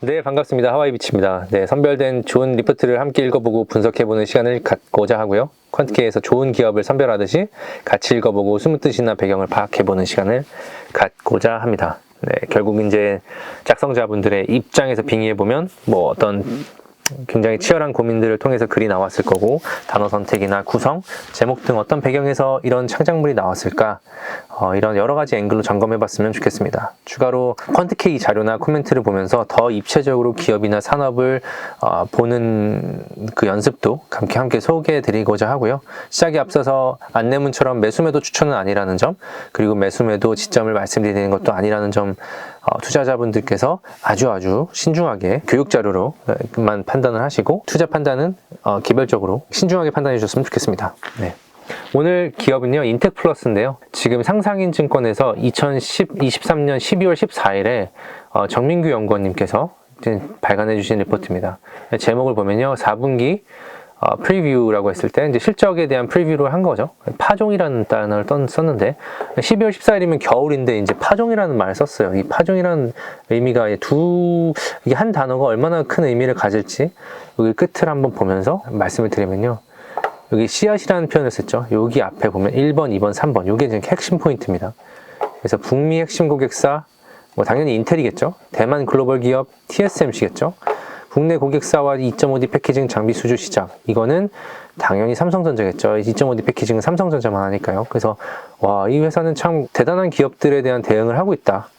네, 반갑습니다. 하와이비치입니다. 네, 선별된 좋은 리포트를 함께 읽어보고 분석해보는 시간을 갖고자 하고요. 퀀트케에서 좋은 기업을 선별하듯이 같이 읽어보고 숨은 뜻이나 배경을 파악해보는 시간을 갖고자 합니다. 네, 결국 이제 작성자분들의 입장에서 빙의해보면 뭐 어떤 굉장히 치열한 고민들을 통해서 글이 나왔을 거고, 단어 선택이나 구성, 제목 등 어떤 배경에서 이런 창작물이 나왔을까, 이런 여러 가지 앵글로 점검해 봤으면 좋겠습니다. 추가로 퀀트K 자료나 코멘트를 보면서 더 입체적으로 기업이나 산업을 보는 그 연습도 함께 소개해 드리고자 하고요. 시작에 앞서서 안내문처럼 매수매도 추천은 아니라는 점, 그리고 매수매도 지점을 말씀드리는 것도 아니라는 점, 투자자분들께서 아주 신중하게 교육 자료로만 판단을 하시고, 투자 판단은 개별적으로 신중하게 판단해 주셨으면 좋겠습니다. 네. 오늘 기업은요, 인텍플러스인데요. 지금 상상인 증권에서 2023년 12월 14일에 정민규 연구원님께서 발간해 주신 리포트입니다. 제목을 보면요, 4분기 프리뷰라고 했을 때 이제 실적에 대한 프리뷰를 한 거죠. 파종이라는 단어를 썼는데, 12월 14일이면 겨울인데 이제 파종이라는 말을 썼어요. 이 파종이라는 의미가 이게 한 단어가 얼마나 큰 의미를 가질지 여기 끝을 한번 보면서 말씀을 드리면요. 여기 씨앗이라는 표현을 썼죠. 여기 앞에 보면 1번, 2번, 3번. 이게 지금 핵심 포인트입니다. 그래서 북미 핵심 고객사, 뭐 당연히 인텔이겠죠. 대만 글로벌 기업 TSMC겠죠. 국내 고객사와 2.5D 패키징 장비 수주 시작. 이거는 당연히 삼성전자겠죠. 2.5D 패키징은 삼성전자만 하니까요. 그래서 와, 이 회사는 참 대단한 기업들에 대한 대응을 하고 있다.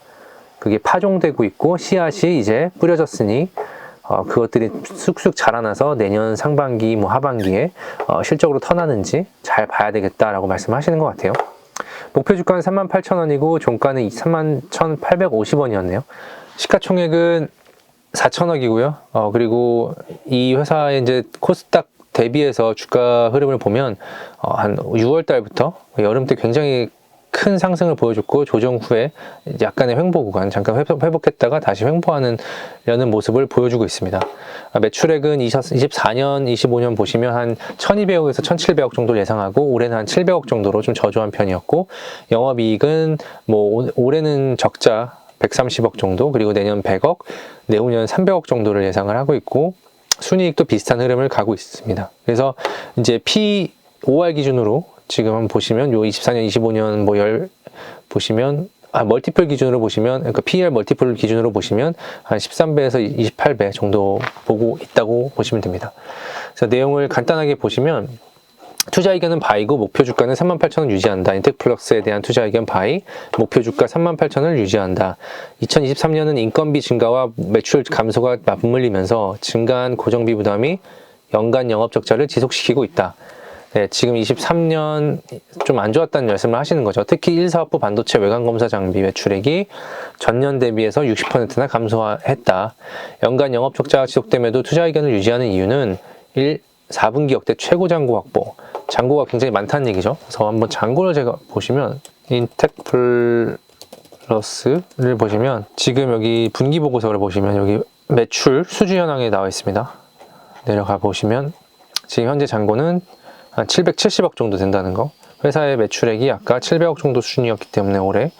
그게 파종되고 있고 씨앗이 이제 뿌려졌으니 그것들이 쑥쑥 자라나서 내년 상반기, 하반기에 실적으로 터나는지 잘 봐야 되겠다라고 말씀하시는 것 같아요. 목표 주가는 38,000원이고 종가는 31,850원이었네요. 시가총액은 4천억이고요. 그리고 이 회사의 이제 코스닥 대비해서 주가 흐름을 보면 한 6월 달부터 여름 때 굉장히 큰 상승을 보여줬고, 조정 후에 약간의 횡보 구간, 잠깐 회복했다가 다시 횡보하는 모습을 보여주고 있습니다. 매출액은 24년, 25년 보시면 한 1200억에서 1700억 정도 예상하고, 올해는 한 700억 정도로 좀 저조한 편이었고, 영업이익은 올해는 적자 130억 정도, 그리고 내년 100억, 내후년 300억 정도를 예상을 하고 있고, 순이익도 비슷한 흐름을 가고 있습니다. 그래서 이제 P5R 기준으로 지금 한번 보시면 요 24년, 25년 보시면 멀티플 기준으로 보시면, 그러니까 PER 멀티플 기준으로 보시면 한 13배에서 28배 정도 보고 있다고 보시면 됩니다. 그래서 내용을 간단하게 보시면, 투자 의견은 바이고 목표 주가는 38,000원 유지한다. 인텍플러스에 대한 투자 의견 바이, 목표 주가 38,000원을 유지한다. 2023년은 인건비 증가와 매출 감소가 맞물리면서 증가한 고정비 부담이 연간 영업 적자를 지속시키고 있다. 네, 지금 23년 좀 안 좋았다는 말씀을 하시는 거죠. 특히 1사업부 반도체 외관 검사 장비 매출액이 전년 대비해서 60%나 감소했다. 연간 영업 적자가 지속됨에도 투자 의견을 유지하는 이유는 4분기 역대 최고 잔고 확보. 잔고가 굉장히 많다는 얘기죠. 그래서 한번 잔고를 제가 보시면, 인텍플러스를 보시면 지금 여기 분기 보고서를 보시면 여기 매출 수주 현황에 나와 있습니다. 내려가 보시면 지금 현재 잔고는 한 770억 정도 된다는 거. 회사의 매출액이 아까 700억 정도 수준이었기 때문에 올해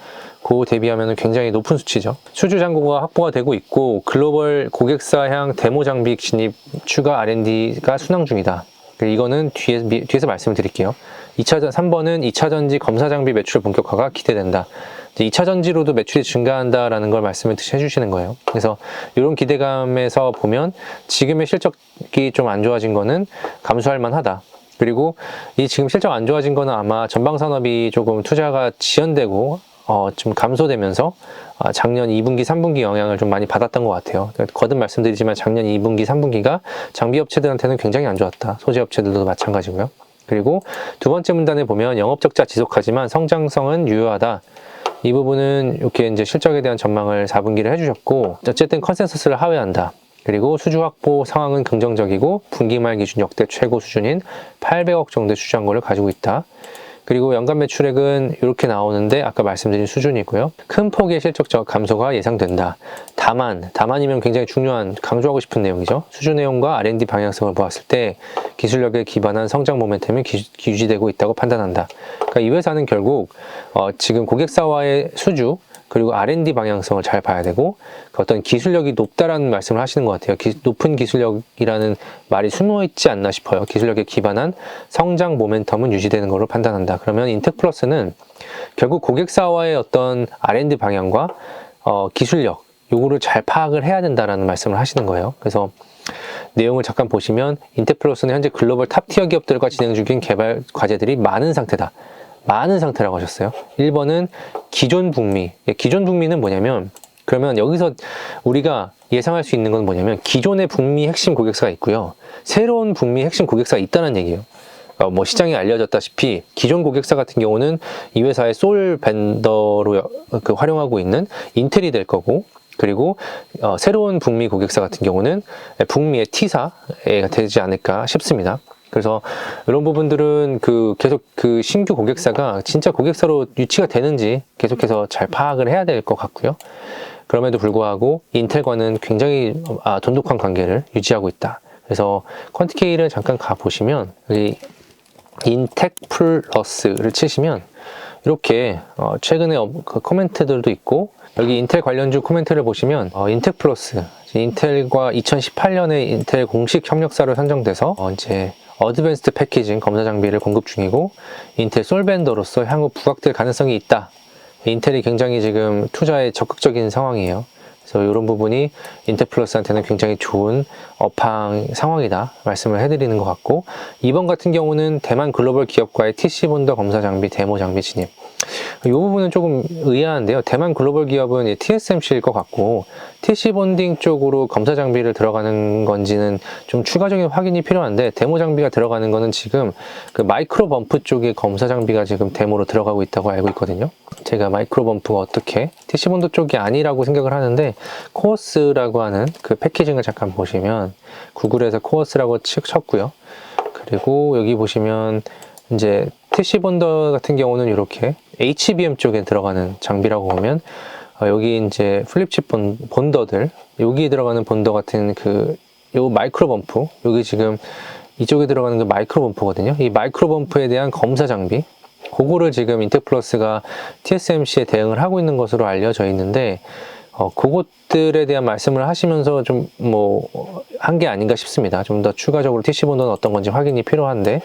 그 대비하면 굉장히 높은 수치죠. 수주 잔고가 확보가 되고 있고, 글로벌 고객사향 데모 장비 진입 추가 R&D가 순항 중이다. 이거는 뒤에서 말씀을 드릴게요. 3번은 2차전지 검사 장비 매출 본격화가 기대된다. 2차전지로도 매출이 증가한다라는 걸 말씀을 해주시는 거예요. 그래서 이런 기대감에서 보면 지금의 실적이 좀 안 좋아진 거는 감수할 만하다. 그리고 이 지금 실적 안 좋아진 거는 아마 전방산업이 조금 투자가 지연되고 좀 감소되면서 작년 2분기, 3분기 영향을 좀 많이 받았던 것 같아요. 거듭 말씀드리지만 작년 2분기, 3분기가 장비업체들한테는 굉장히 안 좋았다. 소재업체들도 마찬가지고요. 그리고 두 번째 문단에 보면 영업적자 지속하지만 성장성은 유효하다. 이 부분은 이렇게 이제 실적에 대한 전망을 4분기를 해주셨고, 어쨌든 컨센서스를 하회한다. 그리고 수주 확보 상황은 긍정적이고 분기 말 기준 역대 최고 수준인 800억 정도의 수주잔고를 가지고 있다. 그리고 연간 매출액은 이렇게 나오는데 아까 말씀드린 수준이고요. 큰 폭의 실적 감소가 예상된다. 다만이면 굉장히 중요한, 강조하고 싶은 내용이죠. 수주 내용과 R&D 방향성을 보았을 때 기술력에 기반한 성장 모멘텀이 유지되고 있다고 판단한다. 그러니까 이 회사는 결국 지금 고객사와의 수주, 그리고 R&D 방향성을 잘 봐야 되고, 어떤 기술력이 높다라는 말씀을 하시는 것 같아요. 높은 기술력이라는 말이 숨어 있지 않나 싶어요. 기술력에 기반한 성장 모멘텀은 유지되는 것으로 판단한다. 그러면 인텍플러스는 결국 고객사와의 어떤 R&D 방향과 기술력, 요거를 잘 파악을 해야 된다라는 말씀을 하시는 거예요. 그래서 내용을 잠깐 보시면, 인텍플러스는 현재 글로벌 탑티어 기업들과 진행 중인 개발 과제들이 많은 상태다. 많은 상태라고 하셨어요. 1번은 기존 북미. 기존 북미는 뭐냐면, 그러면 여기서 우리가 예상할 수 있는 건 뭐냐면, 기존의 북미 핵심 고객사가 있고요, 새로운 북미 핵심 고객사가 있다는 얘기예요. 뭐 시장에 알려졌다시피 기존 고객사 같은 경우는 이 회사의 솔 벤더로 활용하고 있는 인텔이 될 거고, 그리고 새로운 북미 고객사 같은 경우는 북미의 T사가 되지 않을까 싶습니다. 그래서 이런 부분들은 계속 신규 고객사가 진짜 고객사로 유치가 되는지 계속해서 잘 파악을 해야 될 것 같고요. 그럼에도 불구하고 인텔과는 굉장히 돈독한 관계를 유지하고 있다. 그래서 퀀티케이를 잠깐 가보시면, 여기 인텍플러스를 치시면 이렇게 최근에 코멘트들도 있고, 여기 인텔 관련주 코멘트를 보시면 인텍플러스, 인텔과 2018년에 인텔 공식 협력사로 선정돼서 이제 어드밴스드 패키징 검사 장비를 공급 중이고, 인텔 솔벤더로서 향후 부각될 가능성이 있다. 인텔이 굉장히 지금 투자에 적극적인 상황이에요. 그래서 이런 부분이 인텍플러스한테는 굉장히 좋은 업황 상황이다 말씀을 해드리는 것 같고, 2번 같은 경우는 대만 글로벌 기업과의 TC본더 검사 장비 데모 장비 진입. 이 부분은 조금 의아한데요. 대만 글로벌 기업은 TSMC일 것 같고, TC본딩 쪽으로 검사 장비를 들어가는 건지는 좀 추가적인 확인이 필요한데, 데모 장비가 들어가는 거는 지금 마이크로 범프 쪽의 검사 장비가 지금 데모로 들어가고 있다고 알고 있거든요. 제가 마이크로 범프가 어떻게 TC본더 쪽이 아니라고 생각을 하는데, 코어스라고 하는 패키징을 잠깐 보시면 구글에서 코어스라고 쳤고요. 그리고 여기 보시면 이제 TC본더 같은 경우는 이렇게 HBM 쪽에 들어가는 장비라고 보면, 여기 이제 플립칩 본더들, 여기 들어가는 본더 같은 요 마이크로 범프, 여기 지금 이쪽에 들어가는 마이크로 범프거든요. 이 마이크로 범프에 대한 검사 장비, 그거를 지금 인텍플러스가 TSMC에 대응을 하고 있는 것으로 알려져 있는데, 그것들에 대한 말씀을 하시면서 좀 한 게 아닌가 싶습니다. 좀 더 추가적으로 TC본더는 어떤 건지 확인이 필요한데,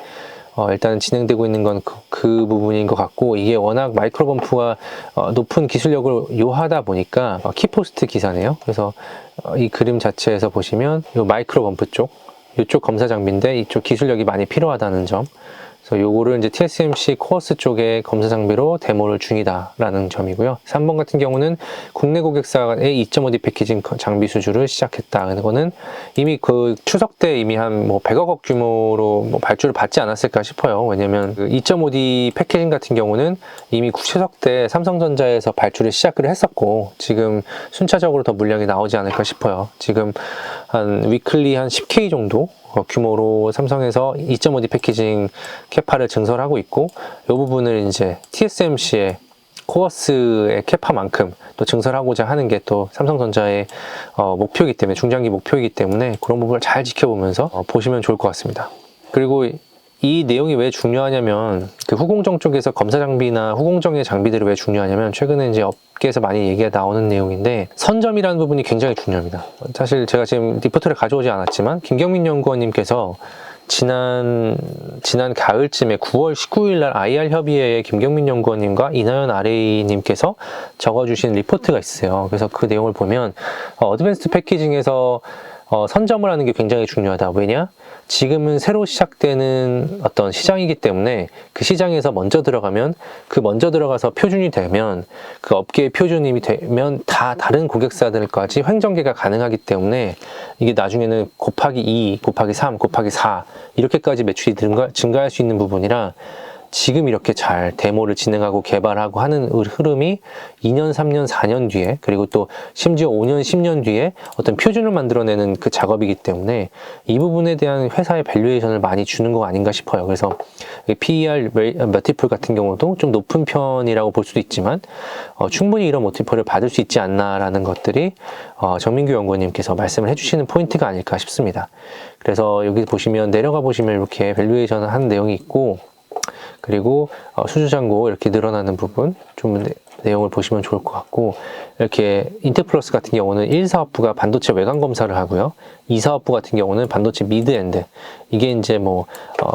일단 진행되고 있는 건 그 부분인 것 같고, 이게 워낙 마이크로 범프가 높은 기술력을 요하다 보니까 키포스트 기사네요. 그래서 이 그림 자체에서 보시면 이 마이크로 범프 이쪽 검사 장비인데, 이쪽 기술력이 많이 필요하다는 점, 그래서 요거를 이제 TSMC 코어스 쪽의 검사 장비로 데모를 중이다라는 점이고요. 3번 같은 경우는 국내 고객사의 2.5D 패키징 장비 수주를 시작했다. 이거는 이미 추석 때 이미 한 100억 규모로 발주를 받지 않았을까 싶어요. 왜냐면 2.5D 패키징 같은 경우는 이미 추석 때 삼성전자에서 발주를 시작을 했었고, 지금 순차적으로 더 물량이 나오지 않을까 싶어요. 지금 한 위클리 한 10K 정도 규모로 삼성에서 2.5D 패키징 캐파를 증설하고 있고, 이 부분을 이제 TSMC의 코어스의 캐파만큼 또 증설하고자 하는 게 또 삼성전자의 목표이기 때문에, 중장기 목표이기 때문에 그런 부분을 잘 지켜보면서 보시면 좋을 것 같습니다. 그리고 이 내용이 왜 중요하냐면, 후공정 쪽에서 검사 장비나 후공정의 장비들이 왜 중요하냐면, 최근에 이제 업계에서 많이 얘기가 나오는 내용인데, 선점이라는 부분이 굉장히 중요합니다. 사실 제가 지금 리포트를 가져오지 않았지만, 김경민 연구원님께서 지난 가을쯤에 9월 19일 날 IR 협의회에 김경민 연구원님과 이나연 RA님께서 적어주신 리포트가 있어요. 그래서 그 내용을 보면 어드밴스드 패키징에서 선점을 하는 게 굉장히 중요하다. 왜냐? 지금은 새로 시작되는 어떤 시장이기 때문에 그 시장에서 먼저 들어가면, 먼저 들어가서 표준이 되면, 그 업계의 표준이 되면 다 다른 고객사들까지 횡전계가 가능하기 때문에, 이게 나중에는 곱하기 2, 곱하기 3, 곱하기 4 이렇게까지 매출이 증가할 수 있는 부분이라, 지금 이렇게 잘 데모를 진행하고 개발하고 하는 흐름이 2년, 3년, 4년 뒤에, 그리고 또 심지어 5년, 10년 뒤에 어떤 표준을 만들어내는 그 작업이기 때문에, 이 부분에 대한 회사의 밸류에이션을 많이 주는 거 아닌가 싶어요. 그래서 PER 멀티플 같은 경우도 좀 높은 편이라고 볼 수도 있지만, 충분히 이런 멀티플을 받을 수 있지 않나라는 것들이 정민규 연구원님께서 말씀을 해주시는 포인트가 아닐까 싶습니다. 그래서 여기 보시면, 내려가 보시면 이렇게 밸류에이션을 하는 내용이 있고, 그리고 수주잔고 이렇게 늘어나는 부분, 좀 내용을 보시면 좋을 것 같고, 이렇게 인텔플러스 같은 경우는 1사업부가 반도체 외관 검사를 하고요. 2사업부 같은 경우는 반도체 미드엔드, 이게 이제 뭐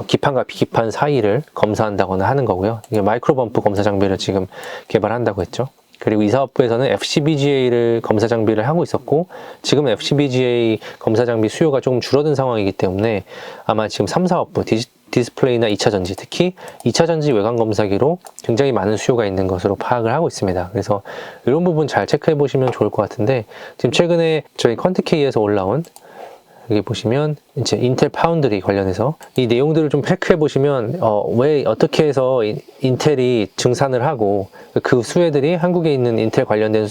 기판과 비기판 사이를 검사한다거나 하는 거고요. 이게 마이크로 범프 검사 장비를 지금 개발한다고 했죠. 그리고 이 사업부에서는 FCBGA를 검사 장비를 하고 있었고, 지금 FCBGA 검사 장비 수요가 조금 줄어든 상황이기 때문에 아마 지금 3사업부 디스플레이나 2차전지, 특히 2차전지 외관 검사기로 굉장히 많은 수요가 있는 것으로 파악을 하고 있습니다. 그래서 이런 부분 잘 체크해 보시면 좋을 것 같은데, 지금 최근에 저희 퀀트K에서 올라온, 여기 보시면 이제 인텔 파운드리 관련해서 이 내용들을 좀 체크해 보시면 왜 어떻게 해서 인텔이 증산을 하고 그 수혜들이 한국에 있는 인텔 관련된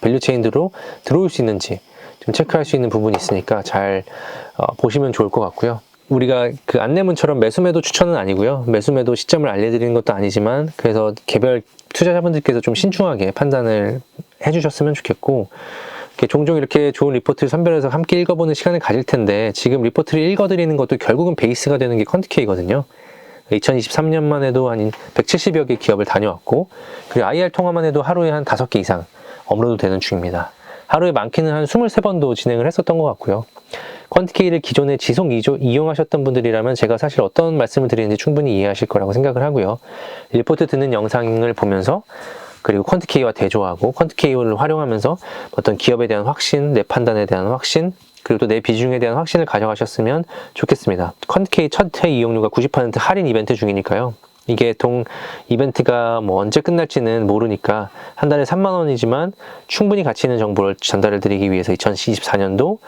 밸류체인으로 들어올 수 있는지 좀 체크할 수 있는 부분이 있으니까 잘 보시면 좋을 것 같고요. 우리가 그 안내문처럼 매수매도 추천은 아니고요. 매수매도 시점을 알려드리는 것도 아니지만, 그래서 개별 투자자분들께서 좀 신중하게 판단을 해주셨으면 좋겠고, 종종 이렇게 좋은 리포트를 선별해서 함께 읽어보는 시간을 가질 텐데, 지금 리포트를 읽어드리는 것도 결국은 베이스가 되는 게 퀀트K거든요. 2023년만 해도 한 170여 개 기업을 다녀왔고, 그리고 IR 통화만 해도 하루에 한 5개 이상 업로드 되는 중입니다. 하루에 많게는 한 23번도 진행을 했었던 것 같고요. 퀀트K를 기존에 지속 이용하셨던 분들이라면 제가 사실 어떤 말씀을 드리는지 충분히 이해하실 거라고 생각을 하고요. 리포트 듣는 영상을 보면서, 그리고 퀀트K와 대조하고 퀀트K를 활용하면서 어떤 기업에 대한 확신, 내 판단에 대한 확신, 그리고 또 내 비중에 대한 확신을 가져가셨으면 좋겠습니다. 퀀트K 첫 회 이용료가 90% 할인 이벤트 중이니까요. 이게 이벤트가 뭐 언제 끝날지는 모르니까 한 달에 3만 원이지만 충분히 가치 있는 정보를 전달해 드리기 위해서 2024년도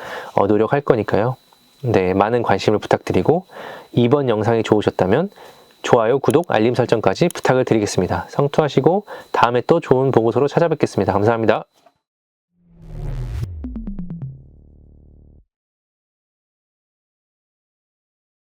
노력할 거니까요. 네, 많은 관심을 부탁드리고, 이번 영상이 좋으셨다면 좋아요, 구독, 알림 설정까지 부탁을 드리겠습니다. 성투하시고 다음에 또 좋은 보고서로 찾아뵙겠습니다. 감사합니다.